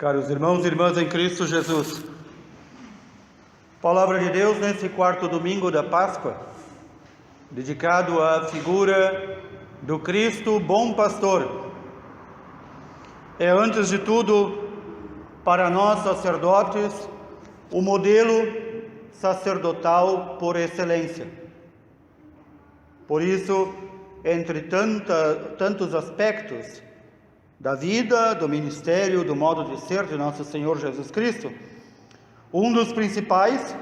Caros irmãos e irmãs em Cristo Jesus, Palavra de Deus nesse quarto domingo da Páscoa, dedicado à figura do Cristo Bom Pastor. É, antes de tudo, para nós sacerdotes, o modelo sacerdotal por excelência. Por isso, entre tantos aspectos da vida, do ministério, do modo de ser de nosso Senhor Jesus Cristo, um dos principais,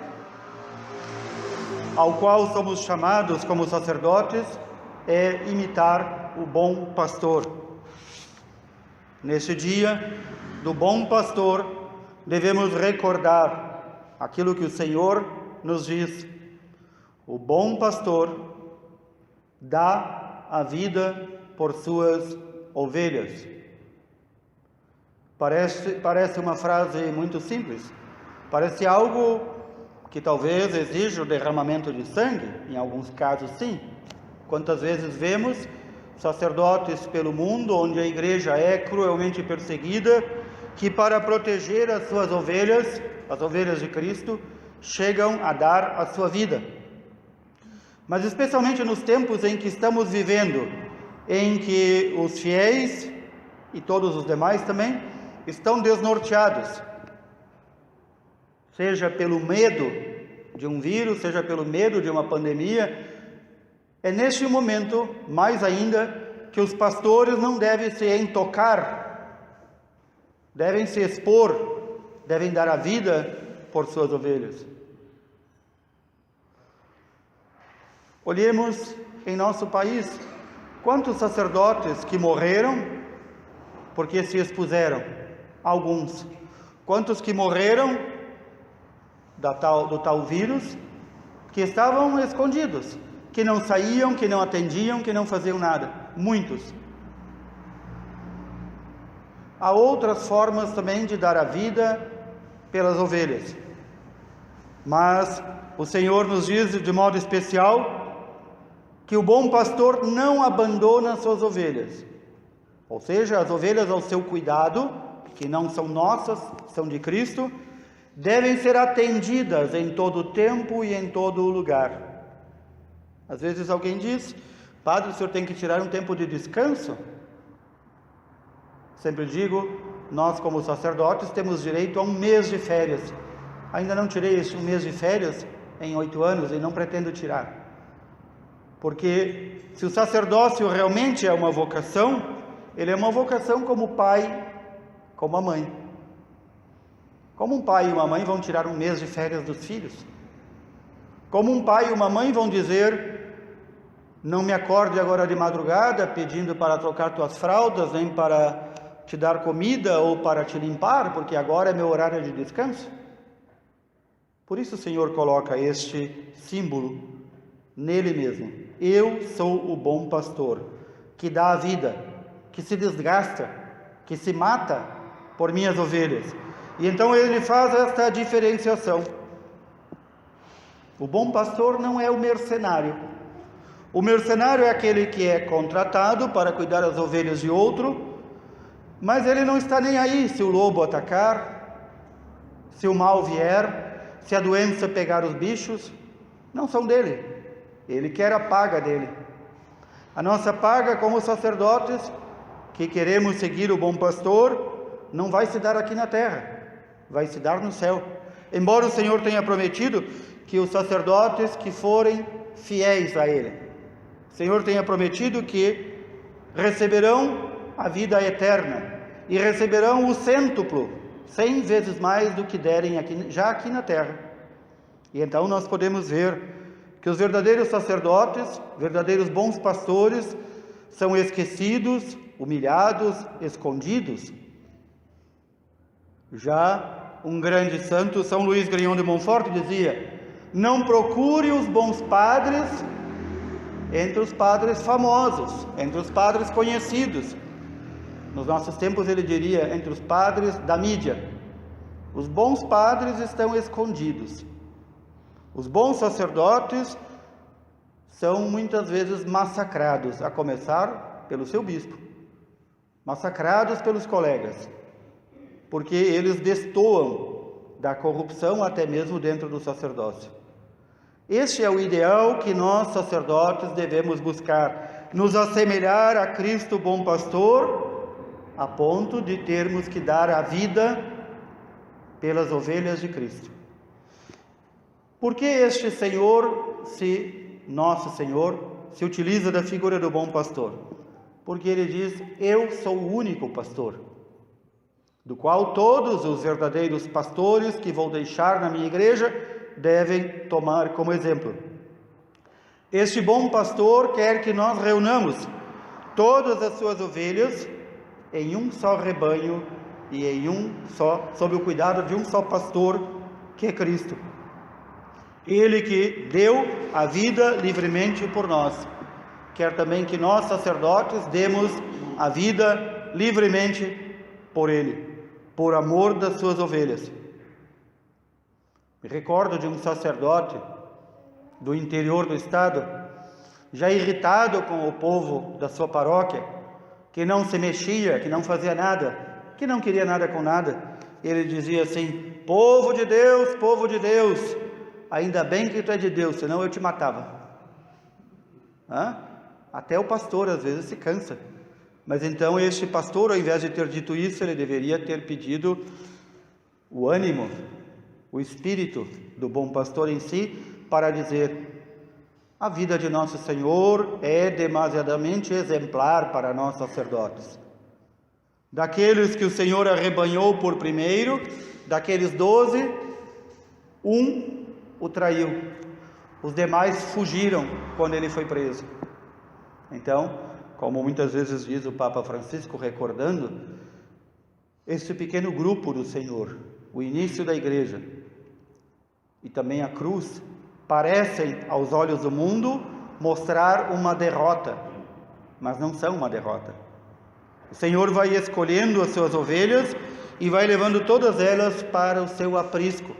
ao qual somos chamados como sacerdotes, é imitar o bom pastor. Neste dia do bom pastor, devemos recordar aquilo que o Senhor nos diz: o bom pastor dá a vida por suas ovelhas. Parece uma frase muito simples, parece algo que talvez exija o derramamento de sangue, em alguns casos sim. Quantas vezes vemos sacerdotes pelo mundo, onde a igreja é cruelmente perseguida, que para proteger as suas ovelhas, as ovelhas de Cristo, chegam a dar a sua vida. Mas especialmente nos tempos em que estamos vivendo, em que os fiéis, e todos os demais também, estão desnorteados, seja pelo medo de um vírus, seja pelo medo de uma pandemia, é neste momento, mais ainda, que os pastores não devem se entocar, devem se expor, devem dar a vida por suas ovelhas. Olhemos em nosso país, quantos sacerdotes que morreram porque se expuseram. Alguns. Quantos que morreram do tal vírus, que estavam escondidos, que não saíam, que não atendiam, que não faziam nada. Muitos. Há outras formas também de dar a vida pelas ovelhas. Mas o Senhor nos diz de modo especial que o bom pastor não abandona suas ovelhas. Ou seja, as ovelhas ao seu cuidado, que não são nossas, são de Cristo, devem ser atendidas em todo o tempo e em todo o lugar. Às vezes alguém diz: padre, o senhor tem que tirar um tempo de descanso? Sempre digo, nós como sacerdotes temos direito a um mês de férias. Ainda não tirei esse um mês de férias em 8 anos e não pretendo tirar. Porque se o sacerdócio realmente é uma vocação, ele é uma vocação como pai, como a mãe. Como um pai e uma mãe vão tirar um mês de férias dos filhos? Como um pai e uma mãe vão dizer: não me acorde agora de madrugada pedindo para trocar tuas fraldas, nem para te dar comida ou para te limpar, porque agora é meu horário de descanso? Por isso o Senhor coloca este símbolo nele mesmo. Eu sou o bom pastor, que dá a vida, que se desgasta, que se mata por minhas ovelhas. E então ele faz esta diferenciação. O bom pastor não é o mercenário. O mercenário é aquele que é contratado para cuidar das ovelhas de outro, mas ele não está nem aí se o lobo atacar, se o mal vier, se a doença pegar os bichos, não são dele. Ele quer a paga dele. A nossa paga como sacerdotes, que queremos seguir o bom pastor, não vai se dar aqui na terra, vai se dar no céu. Embora o Senhor tenha prometido que os sacerdotes que forem fiéis a Ele, o Senhor tenha prometido que receberão a vida eterna e receberão o cêntuplo, 100 vezes mais do que derem aqui na terra. E então nós podemos ver que os verdadeiros sacerdotes, verdadeiros bons pastores, são esquecidos, humilhados, escondidos. Já um grande santo, São Luís Grignon de Montfort, dizia: não procure os bons padres entre os padres famosos, entre os padres conhecidos. Nos nossos tempos ele diria: entre os padres da mídia. Os bons padres estão escondidos. Os bons sacerdotes são muitas vezes massacrados, a começar pelo seu bispo, massacrados pelos colegas. porque eles destoam da corrupção até mesmo dentro do sacerdócio. Este é o ideal que nós, sacerdotes, devemos buscar, nos assemelhar a Cristo bom pastor, a ponto de termos que dar a vida pelas ovelhas de Cristo. Por que este Senhor, nosso Senhor, se utiliza da figura do bom pastor? Porque ele diz: eu sou o único pastor, do qual todos os verdadeiros pastores que vou deixar na minha igreja devem tomar como exemplo. Este bom pastor quer que nós reunamos todas as suas ovelhas em um só rebanho e sob o cuidado de um só pastor, que é Cristo. Ele que deu a vida livremente por nós, quer também que nós, sacerdotes, demos a vida livremente por Ele, por amor das suas ovelhas. Me recordo de um sacerdote do interior do estado, já irritado com o povo da sua paróquia, que não se mexia, que não fazia nada, que não queria nada com nada. Ele dizia assim: povo de Deus, ainda bem que tu é de Deus, senão eu te matava. Até o pastor às vezes se cansa. Mas então este pastor, ao invés de ter dito isso, ele deveria ter pedido o ânimo, o espírito do bom pastor em si, para dizer: a vida de nosso Senhor é demasiadamente exemplar para nós sacerdotes. Daqueles que o Senhor arrebanhou por primeiro, daqueles 12, um o traiu, os demais fugiram quando ele foi preso. Então, como muitas vezes diz o Papa Francisco, recordando, esse pequeno grupo do Senhor, o início da igreja e também a cruz, parecem aos olhos do mundo mostrar uma derrota, mas não são uma derrota. O Senhor vai escolhendo as suas ovelhas e vai levando todas elas para o seu aprisco,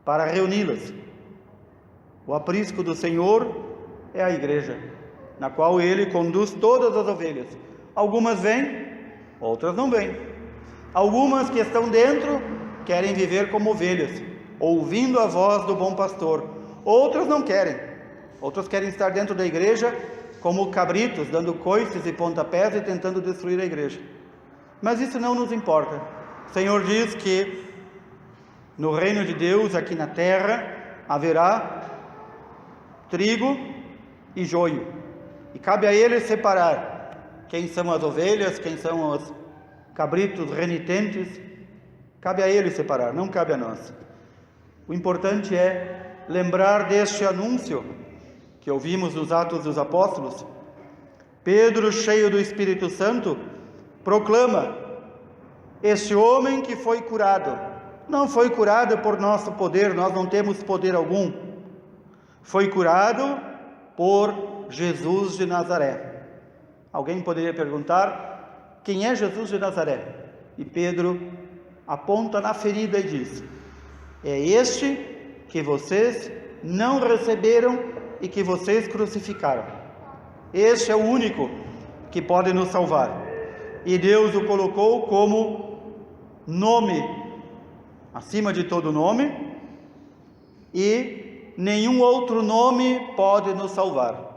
para reuni-las. O aprisco do Senhor é a igreja, na qual Ele conduz todas as ovelhas. Algumas vêm, outras não vêm. Algumas que estão dentro querem viver como ovelhas, ouvindo a voz do bom pastor. Outras não querem. Outras querem estar dentro da igreja como cabritos, dando coices e pontapés e tentando destruir a igreja. Mas isso não nos importa. O Senhor diz que no reino de Deus, aqui na terra, haverá trigo e joio. E cabe a Ele separar quem são as ovelhas, quem são os cabritos renitentes. Cabe a Ele separar, não cabe a nós. O importante é lembrar deste anúncio que ouvimos nos Atos dos Apóstolos. Pedro, cheio do Espírito Santo, proclama: este homem que foi curado, não foi curado por nosso poder, nós não temos poder algum. Foi curado por Jesus de Nazaré. Alguém poderia perguntar: quem é Jesus de Nazaré? E Pedro aponta na ferida e diz: é este que vocês não receberam e que vocês crucificaram. Este é o único que pode nos salvar. E Deus o colocou como nome, acima de todo nome, e nenhum outro nome pode nos salvar.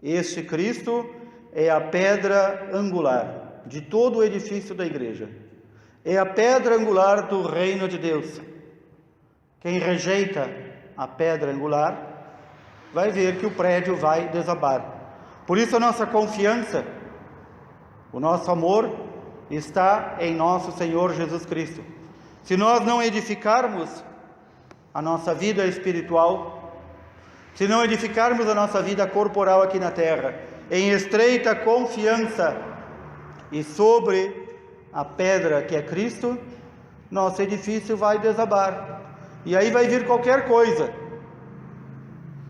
Este Cristo é a pedra angular de todo o edifício da igreja. É a pedra angular do reino de Deus. Quem rejeita a pedra angular vai ver que o prédio vai desabar. Por isso a nossa confiança, o nosso amor está em nosso Senhor Jesus Cristo. Se nós não edificarmos a nossa vida espiritual, se não edificarmos a nossa vida corporal aqui na terra, em estreita confiança e sobre a pedra que é Cristo, nosso edifício vai desabar. E aí vai vir qualquer coisa,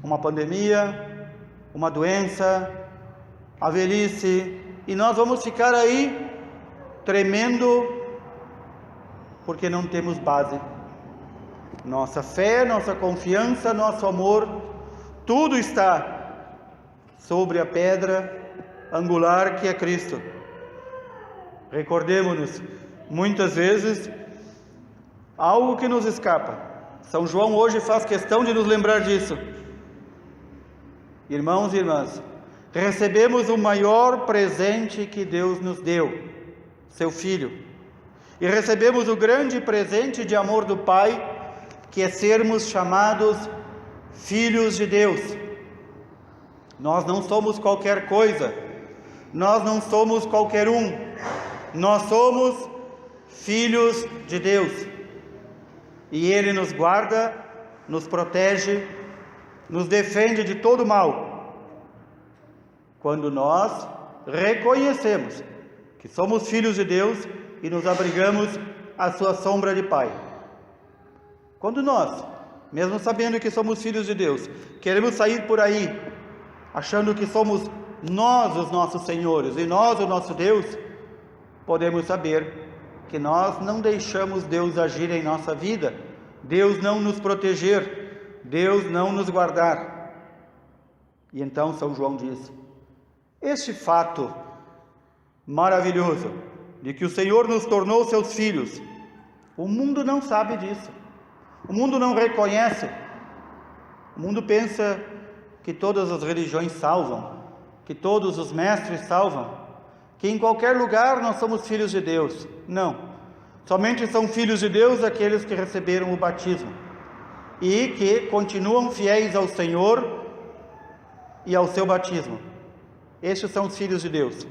uma pandemia, uma doença, a velhice, e nós vamos ficar aí tremendo porque não temos base. Nossa fé, nossa confiança, nosso amor, tudo está sobre a pedra angular que é Cristo. Recordemos-nos, muitas vezes, algo que nos escapa. São João hoje faz questão de nos lembrar disso. Irmãos e irmãs, recebemos o maior presente que Deus nos deu, seu Filho. E recebemos o grande presente de amor do Pai, que é sermos chamados filhos de Deus. Nós não somos qualquer coisa, nós não somos qualquer um, nós somos filhos de Deus. E Ele nos guarda, nos protege, nos defende de todo mal. Quando nós reconhecemos que somos filhos de Deus e nos abrigamos à sua sombra de Pai. Quando nós, mesmo sabendo que somos filhos de Deus, queremos sair por aí, achando que somos nós os nossos senhores e nós o nosso Deus, podemos saber que nós não deixamos Deus agir em nossa vida, Deus não nos proteger, Deus não nos guardar. E então São João diz: este fato maravilhoso de que o Senhor nos tornou seus filhos, o mundo não sabe disso, o mundo não reconhece, o mundo pensa que todas as religiões salvam, que todos os mestres salvam, que em qualquer lugar nós somos filhos de Deus. Não, somente são filhos de Deus aqueles que receberam o batismo e que continuam fiéis ao Senhor e ao seu batismo. Estes são os filhos de Deus.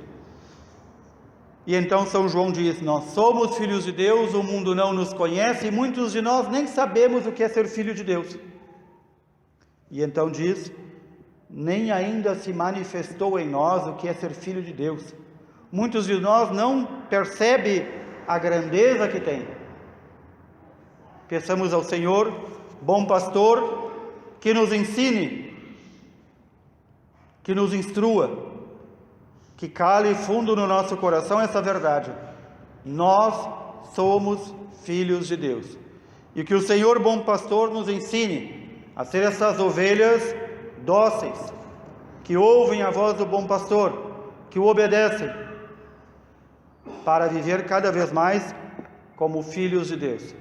E então São João diz: nós somos filhos de Deus, o mundo não nos conhece e muitos de nós nem sabemos o que é ser filho de Deus. E então diz: nem ainda se manifestou em nós o que é ser filho de Deus. Muitos de nós não percebem a grandeza que tem. Peçamos ao Senhor, bom pastor, que nos ensine, que nos instrua, que cale fundo no nosso coração essa verdade. Nós somos filhos de Deus. E que o Senhor, bom pastor, nos ensine a ser essas ovelhas dóceis, que ouvem a voz do bom pastor, que o obedecem, para viver cada vez mais como filhos de Deus.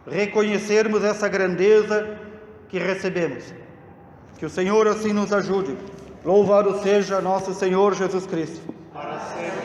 Reconhecermos essa grandeza que recebemos. Que o Senhor assim nos ajude. Louvado seja nosso Senhor Jesus Cristo. Para sempre.